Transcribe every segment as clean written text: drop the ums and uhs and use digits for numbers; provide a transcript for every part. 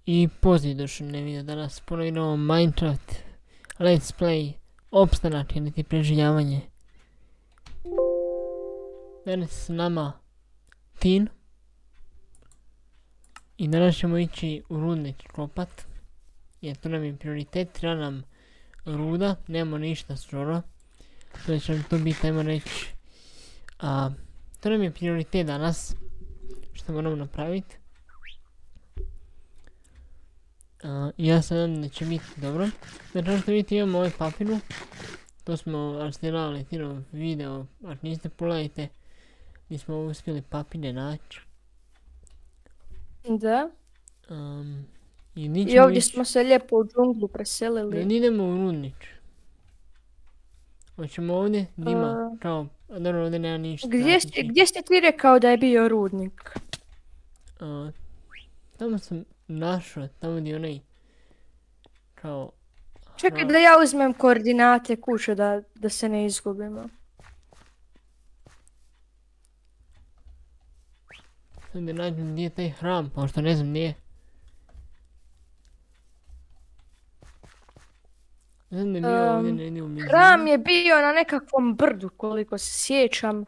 I pozdrav video, danas ponovno Minecraft Let's Play opstanak ili ti preživljavanje. Danas s nama Tin. I danas ćemo ići u rudnik kopat. Jer to nam je prioritet, treba nam ruda, nemamo ništa skoro. To će nam to biti, ajmo reći. To nam je prioritet danas, što moramo napraviti. Ja se nadam da će biti dobro. Znači što vidite imamo ovaj papiru. To smo arstirali Tinov video, ako niste pogledajte. Mi smo uspjeli papine naći. Da. I ovdje smo se lijepo u džunglu preselili. Da idemo u rudnič. Hoćemo ovdje, Dima, kao, dobro ovdje nema ništa. Gdje ste ti rekao da je bio rudnik? Tamo sam našao, tamo gdje onaj, kao... Čekaj da ja uzmem koordinate kuće da se ne izgubimo. Sad da nađem gdje je taj hram, pošto ne znam gdje je. Znam da je bio ovdje negdje u blizini. Hram je bio na nekakvom brdu, koliko se sjećam.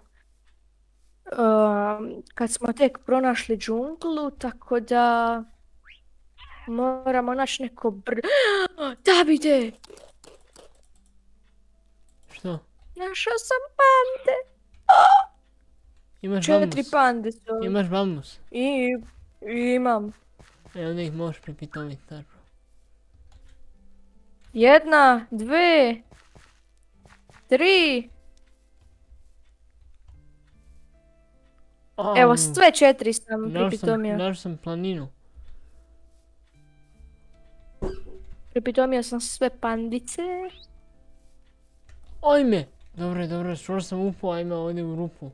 Kad smo tek pronašli džunglu, tako da... Moramo naći neko brdo. Davide! Što? Našao sam pande! Imaš bambus? 4 pande su. Imaš bambus? Imam. Onda ih možeš prepitoviti, tako. 1, 2, 3. Evo, sve 4 sam pripitomio. Našao sam planinu. Pripitomio sam sve pandice. Ajme! Dobro, što sam upao, ajme ovdje u rupu.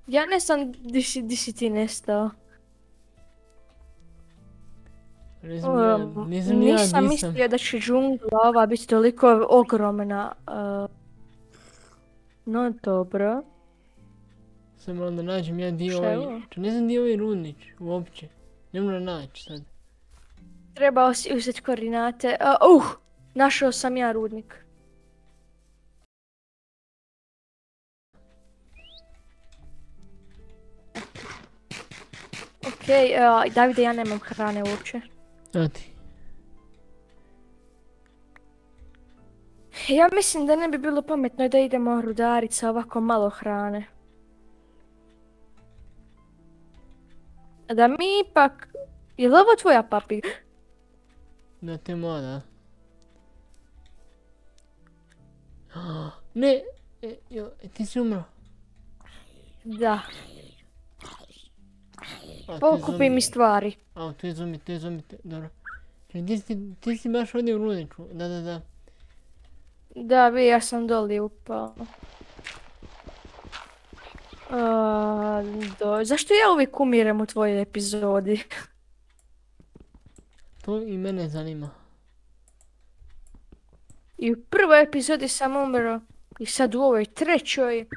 Ja ne znam di si ti nestao. Nisam mislio da će džungla ova biti toliko ogromna. No dobro. Sad moram da nađem ja dio ovaj... Ne znam dio ovaj rudnić, uopće. Ne moram naći sad. Trebao si uzeti koordinate. Našao sam ja rudnik. Okej, Davide, ja nemam hrane uopće. A ti? Ja mislim da ne bi bilo pametno da idemo rudariti sa ovako malo hrane. Da mi ipak... Je li ovo tvoja papi? Da te moda. Ne! Ti si umro. Da. Pokupi mi stvari. Tu je zombi, dobro. Ti si baš ovdje u rudniku, da. Da, ja sam doli upao. Zašto ja uvijek umirem u tvojoj epizodi? To i mene zanima. I u prvoj epizodi sam umro i sad u ovoj trećoj.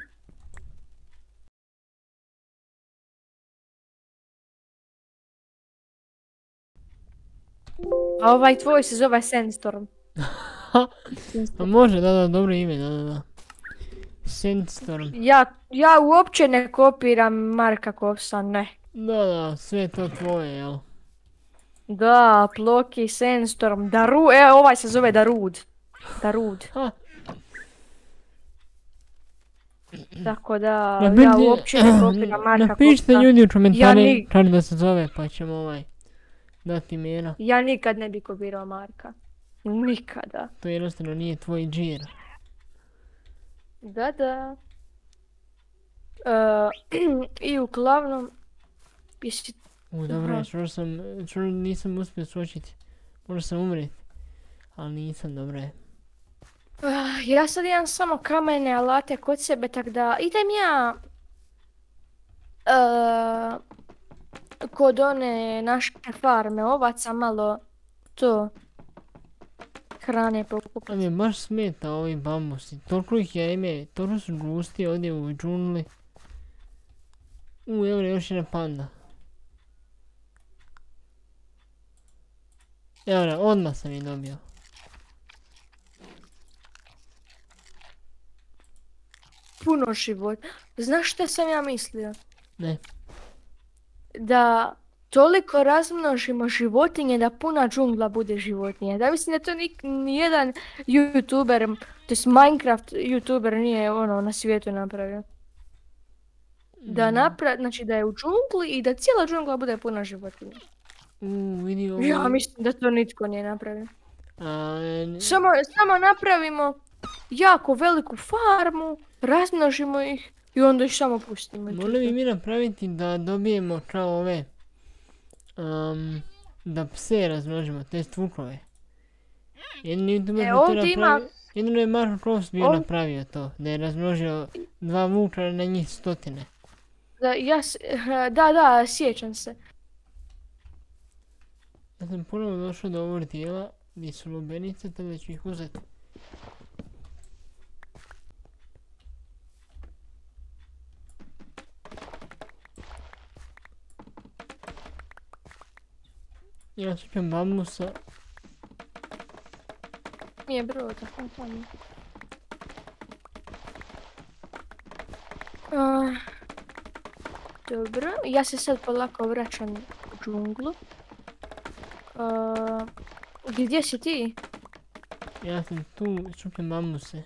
A ovaj tvoj se zove Sandstorm. Pa može, da, dobro ime, da. Sandstorm. Ja uopće ne kopiram Marka Kovsa, ne. Da, sve je to tvoje, jel? Da, Ploki, Sandstorm, ovaj se zove Darud. Tako da, ja uopće ne kopiram Marka Kovsa. Napišite ljudi u komentari kako da se zove, pa ćemo dati imena. Ja nikad ne bi kopirao Marka. Nikada. To jednostavno nije tvoj džir. Da. I uglavnom... Dobro, što nisam uspio suočiti. Možda sam umreti. Ali nisam, dobro je. Ja sad imam samo kamene alate kod sebe, tak da idem ja... kod one naše farme ovaca malo to hrane pokupiti. A mi baš smeta ovi bambusi, toliko ih ja ime, toliko su gusti ovdje u džungli. Evo još jedna panda. Evo ga, odmah sam je dobio. Puno života. Znaš šta sam ja mislio? Ne. Da toliko razmnožimo životinje da puna džungla bude životinje. Da mislim da to nijedan YouTuber, to jest Minecraft YouTuber nije na svijetu napravio. Znači da je u džungli i da cijela džungla bude puna životinja. Vidi ovo. Ja mislim da to nitko nije napravio. A, Samo napravimo jako veliku farmu, razmnožimo ih i onda ih samo pustimo. Mogli bi mi napraviti da dobijemo kao ove, da pse razmnožimo, to jest vukove. Jedino je Marko Kroos bio napravio to, da je razmnožio 2 vuka na njih 100. Da, sjećam se. Ja sam ponovo došao do ovog dijela gdje su lubenice, tada ću ih uzeti. Ja čekam bambusa. Nije broda, tamo. Dobro, ja se sad polako vraćam u džunglu. Gdje si ti? Ja sam tu, čupim bambuse.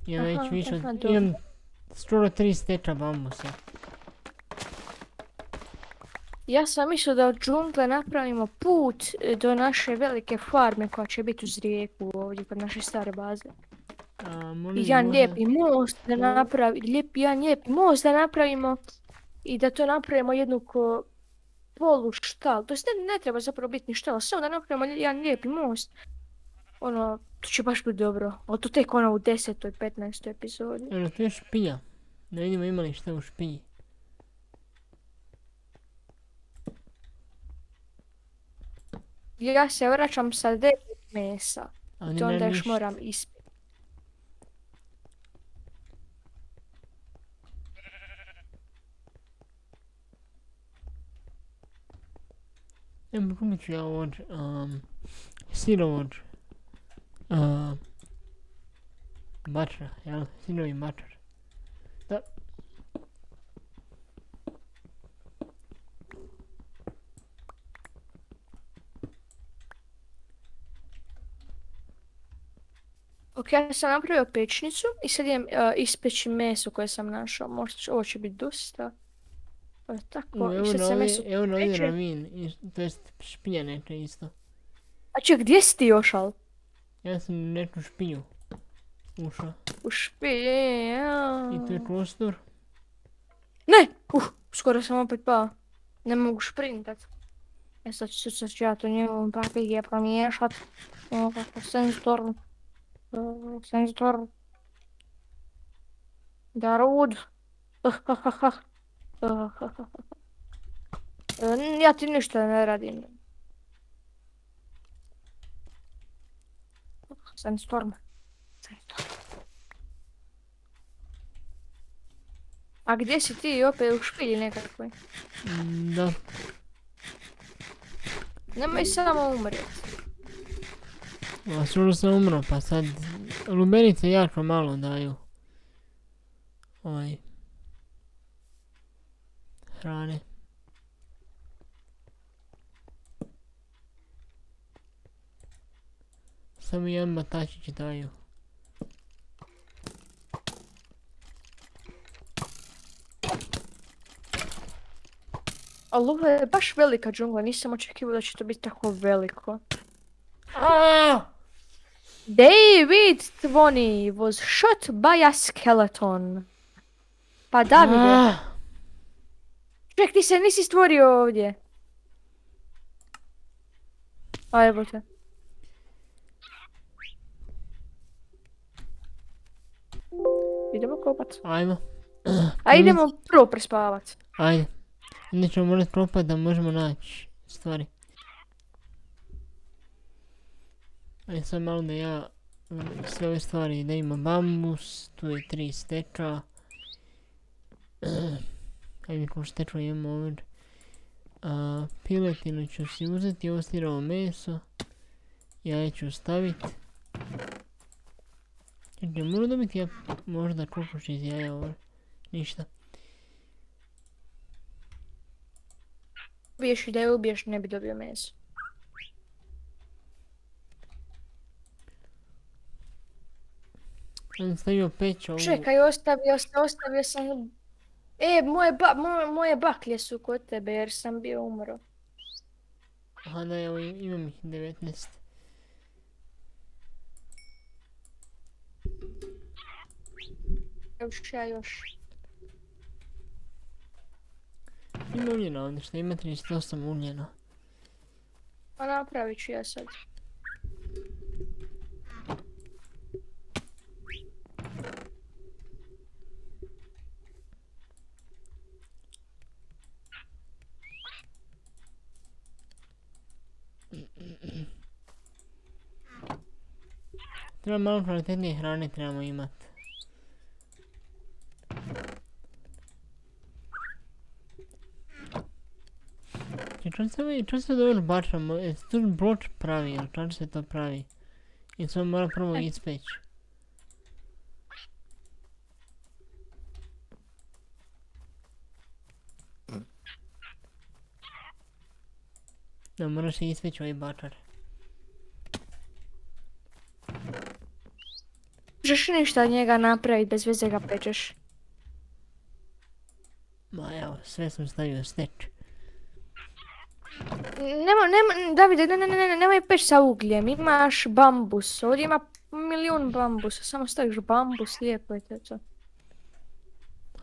Imam već više od... Imam skoro 3 steka bambusa. Ja sam mislila da od džungle napravimo put do naše velike farme koja će biti uz rijeku ovdje kod naše stare baze. Jedan lijepi most da napravimo i da to napravimo jednu polu štal. To ne treba zapravo biti ni štala, samo da napravimo jedan lijepi most. To će baš biti dobro. Ali to tek u 10. 15. epizodi. Evo, tu je špinja. Ne vidimo ima li šta u špinji. Ja se vraćam sa 9 mesa. To onda još moram ispiti. Evo, kupit ću ja od sirovog bačara, jel? Sirovi bačar. Da. Ok, ja sam napravio pečnicu i sad idem ispeći meso koje sam našao. Možda ovo će biti dosta. Tako, evo na ovdje ravin, to jest špinja neka isto. A ček, gdje si ti još, al? Ja sam u neku špinju ušao. U špinju? I tu je prostor. Ne! Skoro sam opet pao. Ne mogu šprintat. Sad ću ja to njegovom papirje promiješat. Kako sensor. Darud. Ja ti ništa ne radim. Sandstorm. A gdje si ti opet u špilji nekakvoj? Da. Nemoj samo umrijeti. Skoro sam umro, pa sad lubenice jako malo daju hrane. Samo jedan batačić daju. Ali ovo je baš velika džungla, nisam očekivao da će to biti tako veliko. David 20 was shot by a skeleton. Pa Davide. Ček, ti se nisi stvorio ovdje. A evo te. Idemo kopat. Ajmo. A idemo prvo prespavat. Ajde. Onda ćemo morati kopat da možemo naći stvari. Ajde sad malo da ja sve ove stvari, da ima bambus, tu je 3 steka. Ajde koliko steka imamo ovdje. Piletinu ću si uzeti, ovo sirovo meso. Jaje ću staviti. Čekaj, mogu dobiti ja možda kokoš iz jaja ovo. Ništa. Ubiješ i da je ubiješ, ne bi dobio meso. On stavio peć ovu... Čekaj, ostavio sam... moje baklje su kod tebe jer sam bio umro. Aha, da, evo imam ih 19. Još. Ima uljena ovdje, što ima 38 uljena. Pa napravit ću ja sad. Treba malo kvalitetnije hrane trebamo imat. Čas se dobro bačamo, je se tu broč pravi, ili čas se to pravi? I samo mora prvo ispeći. Da, moraš se ispeći ovaj bačar. Možeš ništa od njega napraviti, bez veze ga pečeš. Ma evo, sve sam stavio steč. Davide, nemoj peć sa ugljem, imaš bambus, ovdje ima milijun bambusa, samo staviš bambus, lijepo je to.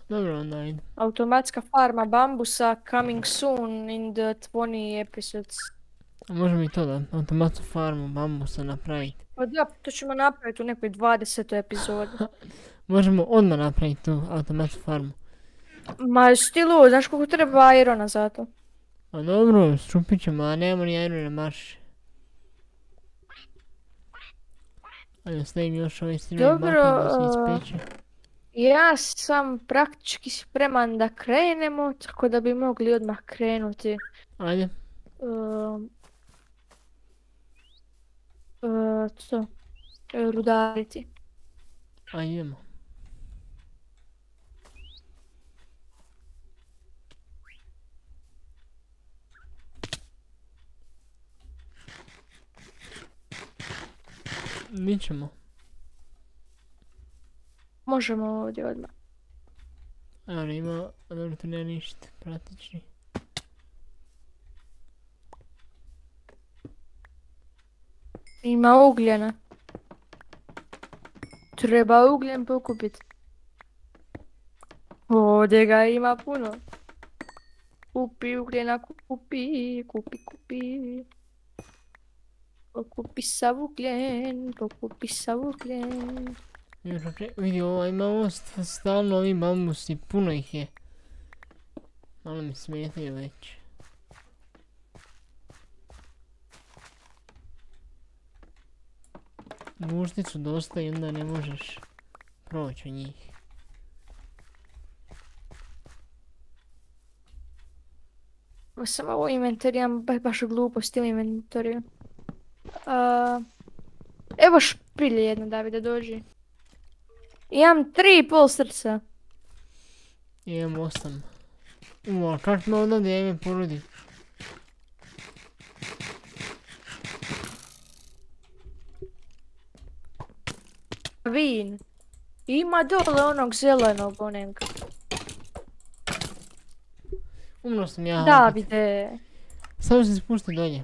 Dobro, onda ide. Automatska farma bambusa coming soon in the 20 episodes. A možemo i to da, automatsku farmu bambusa napraviti. Pa da, to ćemo napraviti u nekoj 20. epizodi. Možemo odmah napraviti tu automatsku farmu. Ma stilu, znaš koliko treba irona za to? A dobro, šupit ćemo, a nemamo ni irona marš. Ajde, stavim još ovaj sirveni baklje da se ispeče. Ja sam praktički spreman da krenemo, tako da bi mogli odmah krenuti. Ajde. Rudariti. Ajde, idemo. Mi ćemo. Možemo ovdje odmah. Ali ima, dobro tu nema ništa praktični. Ima ugljena. Treba ugljen pokupiti. Ovdje ga ima puno. Kupi ugljena, kupi. Pokupi sav ugljen. Vidi ovo, ima ovo stalno ovi bambusi, puno ih je. Malo mi smetaju već. Gušti su dosta i onda ne možeš proći u njih. Samo ovo inventar, imam baš gluposti u inventoriju. Evo špilje jedno, Davide, dođi. Imam 3,5 srca. Imam 8. A kak me odavde ime porodi? Vin. Ima dole onog zelenog onog. Umro sam ja. Davide. Samo se spusti dolje.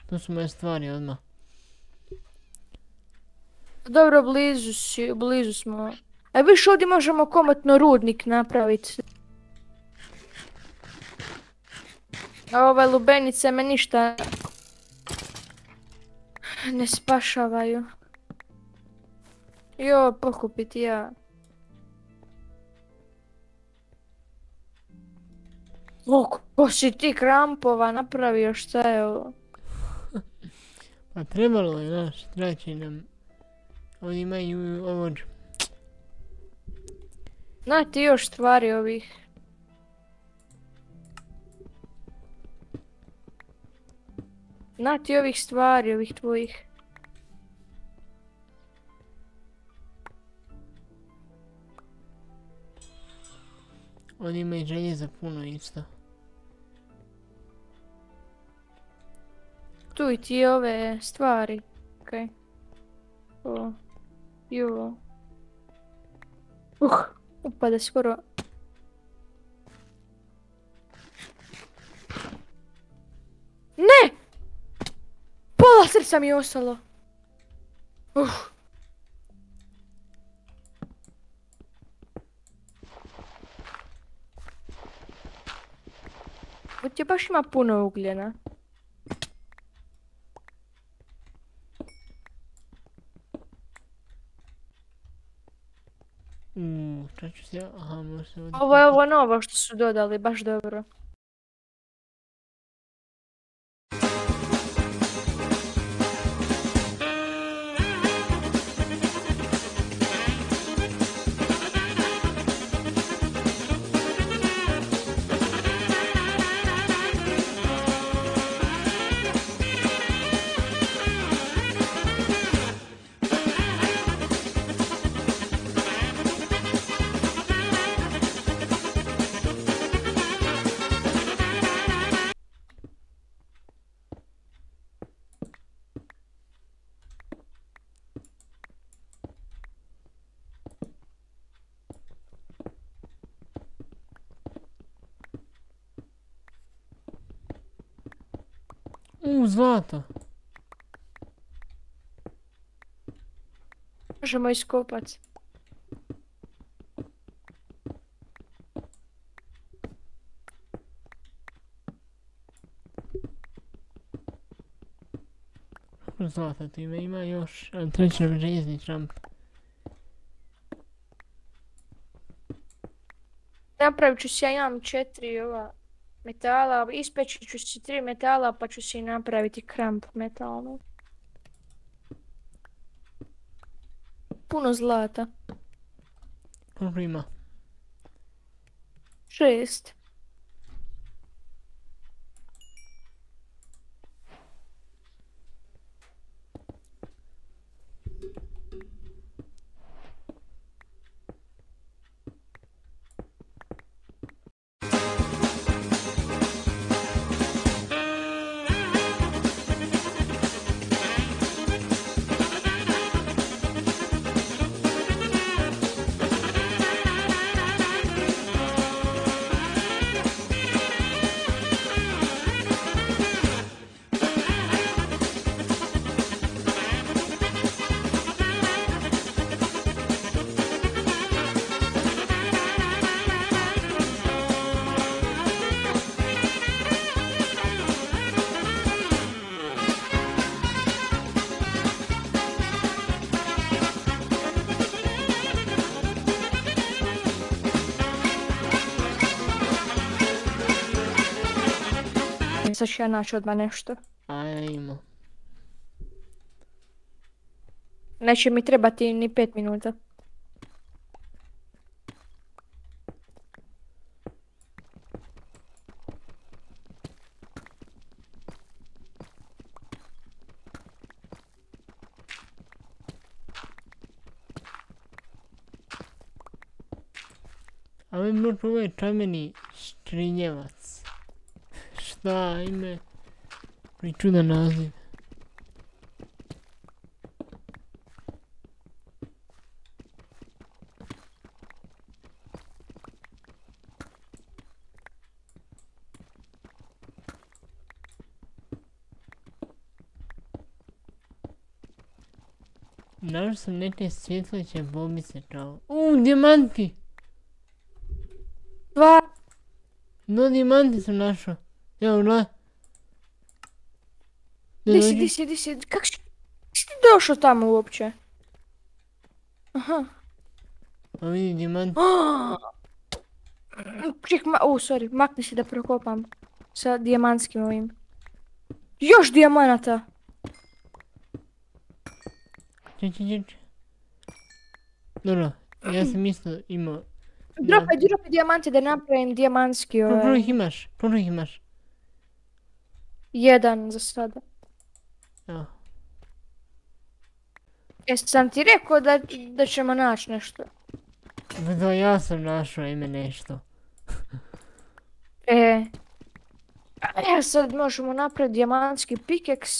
To su moje stvari odmah. Dobro, blizu smo. A viš ovdje možemo komotno rudnik napraviti. A ove lubenice me ništa ne spašavaju. Jo, pokupiti ja. Ko si ti krampova napravio, šta je ovo? Pa trebalo je, znaš, treba će nam. Ovdje imaju ovo. Na ti još stvari ovih. Na ti ovih stvari, ovih tvojih. On ima i željeza puno isto. Tu i ti ove stvari. Okej. O. Jo. Upada skoro. Ne! Pola srca mi je ostalo. Ovdje baš ima puno ugljena. Šta ću se... Aha, može se ovdje... Ovo je ovo novo što su dodali, baš dobro. Zlato! Možemo iskopat. Zlata tu ima još, ali treći nam željezni čamp. Napravit ću si ja imam 4 ova metala, ispeći ću si 3 metala pa ću si napraviti kramp metalnu. Puno zlata. Koliko ima? 6. Sad ću ja naći odmah nešto. Ajmo. Neće mi trebati ni 5 minuta. A mi možda ovaj čameni štrinjevac. Šta ime? Pričudan naziv. Našao sam neke svjetleće bobice kao. Dijamanti! Dva. No, dijamanti sam našao. Evo, gledaj. Di si? Kako si ti došao tamo uopće? Aha. Pa vidi dijamanti. Ček, sorry, makni se da prokopam. Sa dijamantskim ovim. Još dijamanata! Če. Dobro, ja sam isto imao... Dropaj dijamante da napravim dijamantski ovaj. Koliko ih imaš? 1 za sada. Evo. Jesam ti rekao da ćemo naći nešto? Da, ja sam našao ime nešto. Sad možemo napraviti dijamantski pikeks.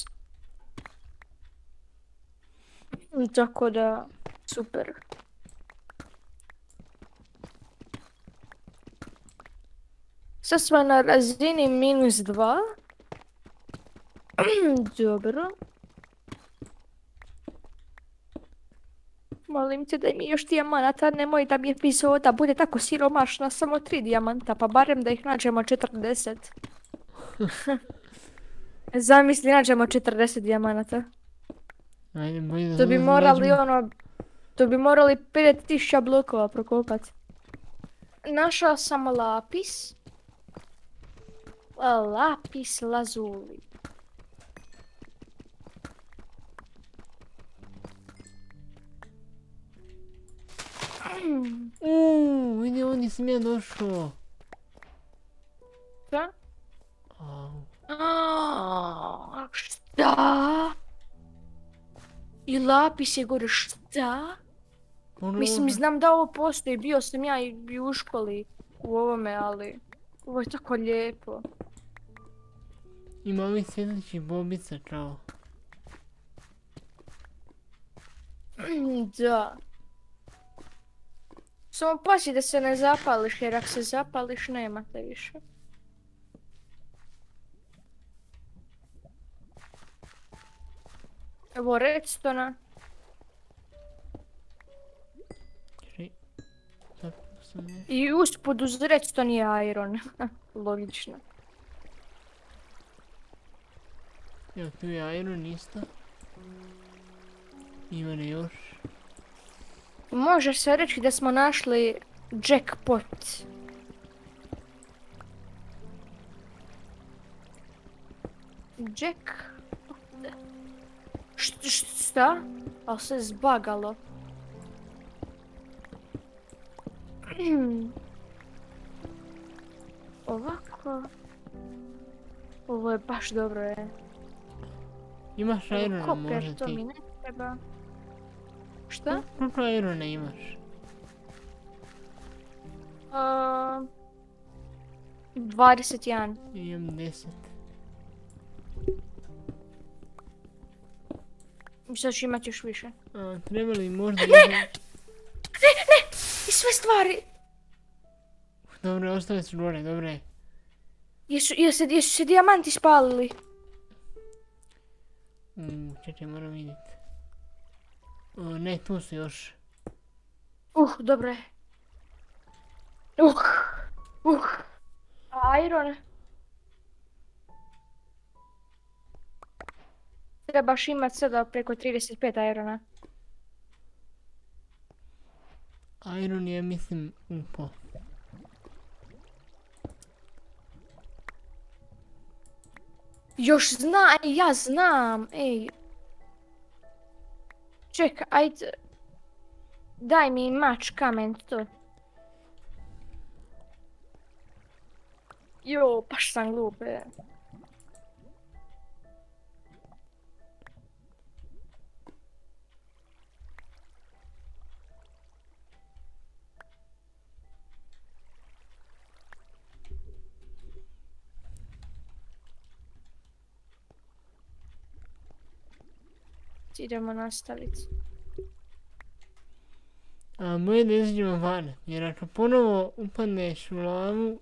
Tako da, super. Sad smo na razini -2. Dobro. Molim te daj mi još dijamanata, nemoj da mi epizoda bude tako siromašna, samo 3 dijamanta, pa barem da ih nađemo 40. Zamisli, nađemo 40 dijamanata. Ajde, bolje da To bi sad morali nađemo. to bi morali 5000 blokova prokopati. Našao sam lapis. Lapis lazuli. Vidi, ovdje sam ja došao. Šta? Au. Šta? I lapis je gore, šta? Mislim, znam da ovo postoji, bio sam ja i u školi u ovome, ali ovo je tako lijepo. Ima ovih svjetličih bobica, čao. Da. Samo pazi da se ne zapališ, jer ako se zapališ nemate više. Evo redstona. Čekaj. Zapao sam nešto. I usput uz redstone je iron. Logično. Evo, tu je iron isto. Ima ne još. Može se reći da smo našli jackpot. Šta? Ali se zbagalo. Ovako. Ovo je baš dobro, je. Imaš irona Koper, možda to mi ti. ne treba. Šta? Koliko irona imaš? 21. Imam 10. Sad ću imati još više. Treba li možda... I sve stvari! Dobro, ostale su gore, dobre. Jesu se dijamanti spalili? Čekaj, moram vidjet. Ne, tu su još. Dobro je. Iron. Trebaš imat sada preko 35 irona. Iron je, mislim, upo. Još ja znam, ej. Čekaj, ajde. Daj mi mač, kamen, to. Jo, baš sam glupe. Idemo nastaviti. Bolje da izađemo van, jer ako ponovo upadneš u lavu...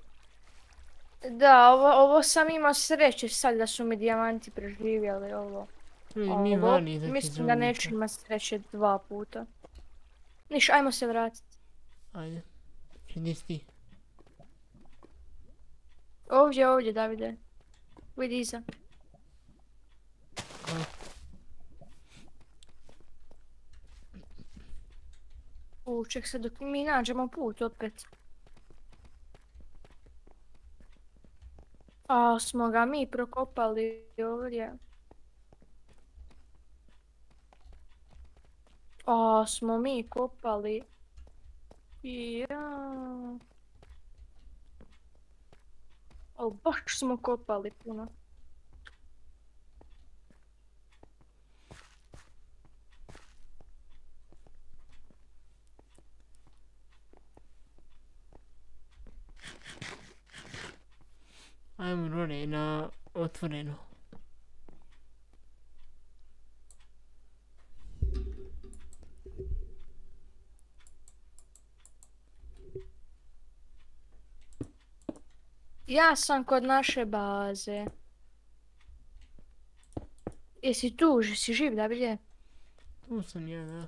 Da, ovo sam imao sreće sad da su mi dijamanti preživjeli ovo. Mi van izaći Mislim da neću imati sreće 2 puta. Niš, ajmo se vratiti. Ajde. Gdje si ti? Ovdje, Davide. Vidi iza. Ček se dok mi nađemo put opet. Smo ga mi prokopali ovdje. Smo mi kopali. Baš smo kopali puno. tamo gore na otvoreno. Ja sam kod naše baze. Jesi tu, si živ, Davide? Tu sam ja, da.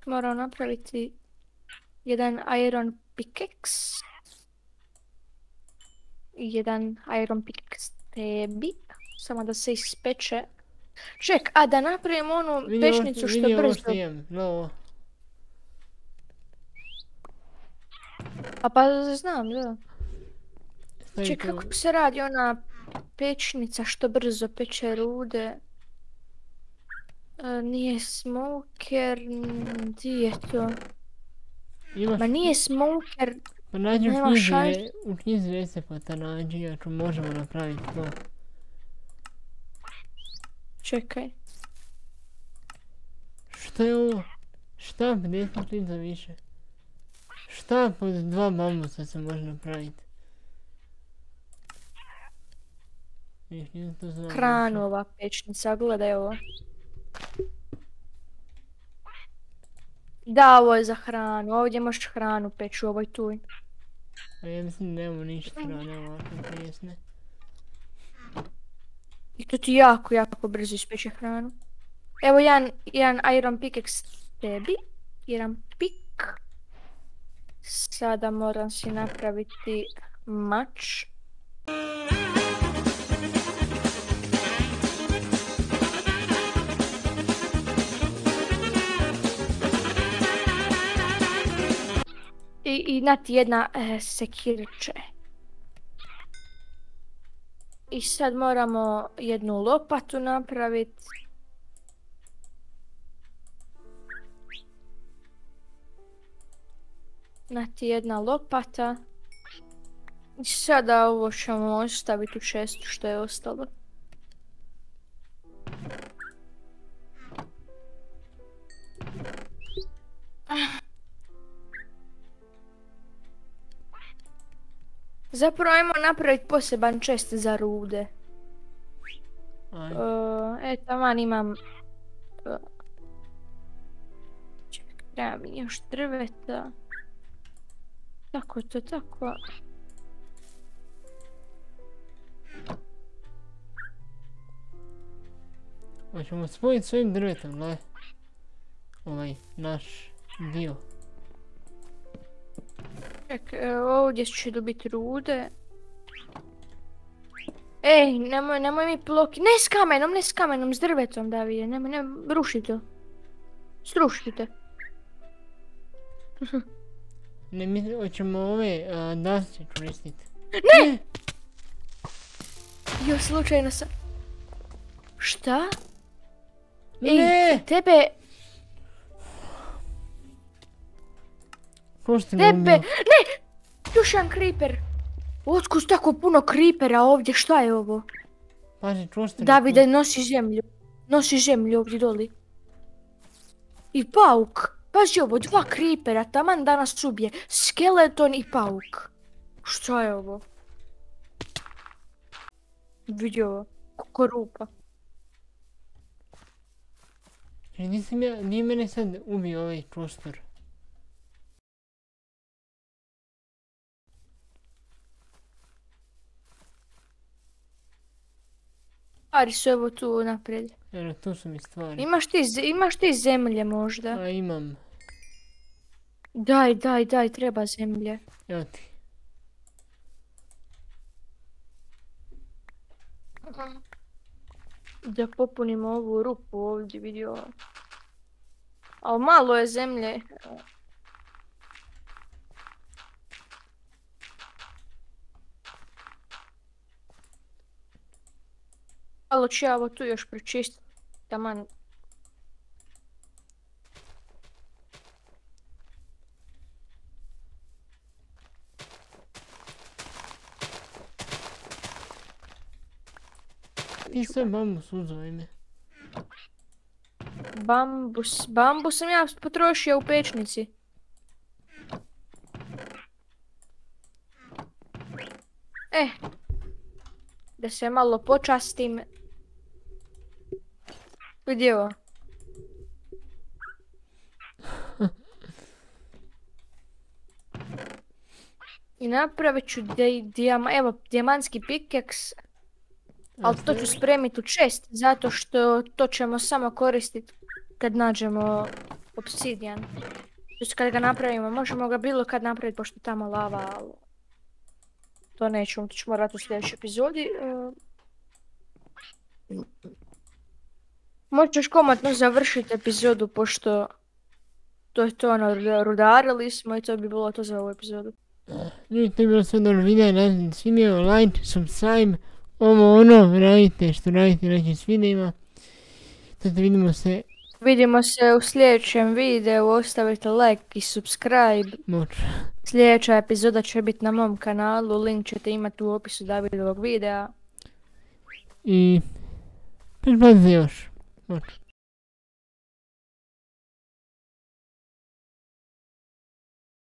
Moram napraviti jedan iron pickaxe. I jedan iron pickaxe tebi. Samo da se ispeče. Ček, a da napravim onu pečnicu što Vidi ovo brzo. što imam, novo. A pa znam, da. Stavi Ček, tu. kako se radi ona pečnica što brzo peče rude? Nije smoker, di je to? Imaš, Ma nije smoker, pa nađi nema šanse. u knjizi recepata nađi, ako možemo napraviti to. Čekaj. Šta je ovo? Štap 10 lica više. Štap od 2 bambusa se može napraviti. Nisam to znao. Hranova pečnica, gledaj ovo. Da, ovo je za hranu, ovdje možeš hranu peći u ovoj tuj. A ja mislim da nemamo ništa hrane ovako prijesne. I to ti jako brzo ispeče hranu. Evo jedan iron pickaxe tebi. Jedan pik. Sada moram si napraviti mač. I nati jedna sekirče. I sad moramo jednu lopatu napraviti. Nati jedna lopata. I sada ovo ćemo ostaviti u čestu što je ostalo. Zapravo ajmo napraviti poseban čest za rude. Taman imam... Čekaj, treba mi još drveta. Tako to, tako. Hoćemo spojiti s ovim drvetom, gle. Ovaj, naš dio. Čekaj, ovdje će dobiti rude. Ej, nemoj mi bloki. Ne s kamenom, s drvetom, Davide. Nemoj, ruši to. Srušite. Ne mislim, hoćemo ove daske koristiti. Ne! Jo, slučajno sam... Šta? Ne! Tebe... Ko ste me ubio? Ne! Još jedan creeper. Otkud tako puno creepera ovdje, šta je ovo? Pazi, čuo ste me? Davide, nosi zemlju. Nosi zemlju ovdje doli. I pauk. Pazi ovo, 2 creepera, taman danas ubije. Skeleton i pauk. Šta je ovo? Vidi ovo, kako rupa. Nije mene sad ubio ovaj prostor. Stvari su evo tu naprijed. Evo, tu su mi stvari. Imaš ti zemlje možda? A imam. Daj, treba zemlje. Evo ti. Da popunimo ovu rupu ovdje, vidi ovo. Ali malo je zemlje. Malo ću ja ovo tu još pročistiti. Taman ti sve bambus uzeo ime? Bambus sam ja potrošio u pečnici. Da se malo počastim. Vidi ovo. I napravit ću dijamantski pikeks. Ali to ću spremiti u chest, zato što to ćemo samo koristiti kad nađemo obsidijan. Znači kad ga napravimo, možemo ga bilo kad napraviti pošto tamo lava, ali to nećemo, to ćemo raditi u sljedećoj epizodi. Možeš komotno završiti epizodu pošto to je to, rudarili smo i to bi bilo to za ovu epizodu. Ljudi, to je bilo sve dobro video, ne svidio, like, subscribe, ono, radite što radite na nekim videima. Sada vidimo se u sljedećem videu, ostavite like i subscribe. Sljedeća epizoda će biti na mom kanalu, link ćete imati u opisu Davidovog videa. I pretplatite još.